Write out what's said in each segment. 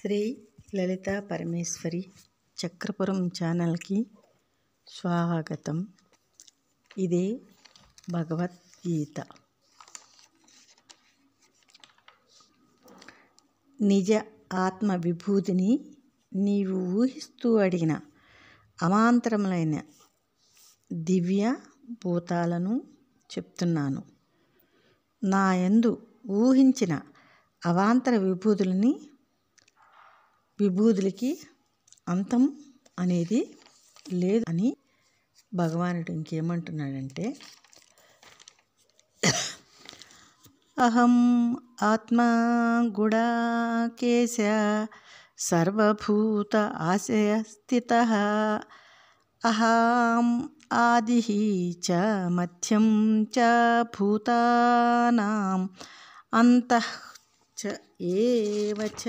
శ్రీ లలితా పరమేశ్వరి చక్రపురం ఛానల్కి స్వాగతం. ఇదే భగవద్గీత. నిజ ఆత్మ విభూతిని నీవు ఊహిస్తూ అడిగిన అవాంతరములైన దివ్య భూతాలను చెప్తున్నాను. నా యందు ఊహించిన అవాంతర విభూతులకి అంతం అనేది లేదు అని భగవానుడు ఇంకేమంటున్నాడంటే, అహం ఆత్మా గుడాకేశ సర్వభూత ఆశయ స్థితః అహం ఆదిః చ మధ్యం చ భూతానాం అంతః చ ఏవ చ.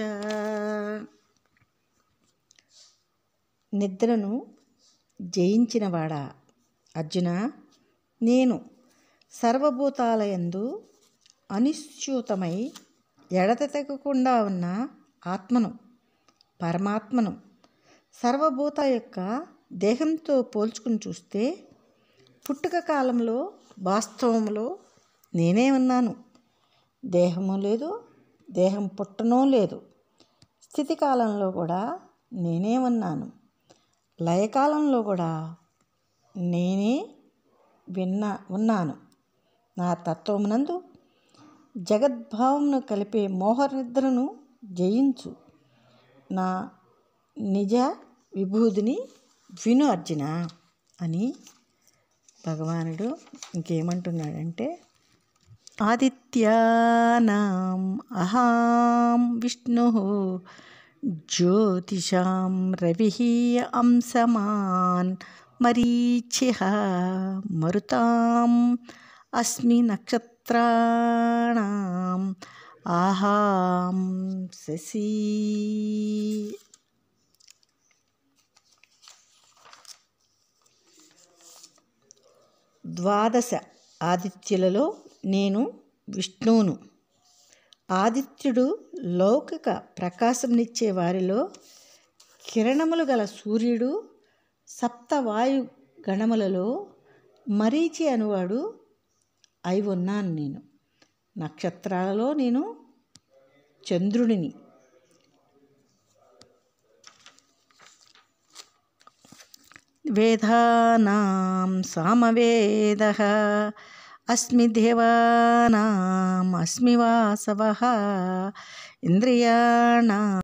నిద్రను జయించినవాడా అర్జున, నేను సర్వభూతాలయందు అనిశ్యూతమై ఎడతెగకుండా ఉన్న ఆత్మను, పరమాత్మను. సర్వభూత యొక్క దేహంతో పోల్చుకుని చూస్తే పుట్టుక కాలంలో వాస్తవంలో నేనే ఉన్నాను. దేహము లేదు, దేహం పుట్టనూ లేదు. స్థితి కాలంలో కూడా నేనే ఉన్నాను. లయకాలంలో కూడా నేనే ఉన్నాను. నా తత్వమునందు జగద్భావమును కలిపే మోహనిద్రను జయించు. నా నిజ విభూతిని విను అర్జున అని భగవానుడు ఇంకేమంటున్నాడంటే, ఆదిత్యానాం అహం విష్ణుః జ్యోతిషాం రవిః అంశమాన్ మరీచిః మరుతాం అస్మి నక్షత్రాణాం అహం శశి. ద్వాదశ ఆదిత్యులలో నేను విష్ణువును. ఆదిత్యుడు లౌకిక ప్రకాశంనిచ్చే వారిలో కిరణములు గల సూర్యుడు. సప్తవాయు గణములలో మరీచి అనువాడు అయి ఉన్నాను నేను. నక్షత్రాలలో నేను చంద్రుడిని. వేదానాం సామవేదః అస్మి దేవానాం అస్మి వాసవః ఇంద్రియాణాం